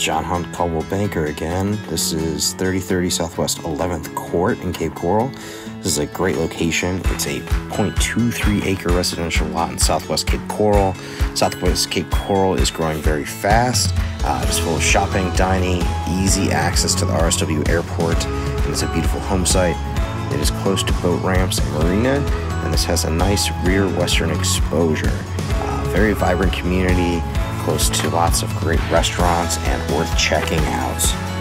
John Hunt, Coldwell banker again. This is 3030 Southwest 11th Court in Cape Coral. This is a great location. It's a 0.23 acre residential lot in Southwest Cape Coral. Southwest Cape Coral is growing very fast. It's full of shopping, dining, easy access to the RSW airport, and it's a beautiful home site. It is close to boat ramps and marina, and this has a nice rear western exposure. Very vibrant community, close to lots of great restaurants and worth checking out.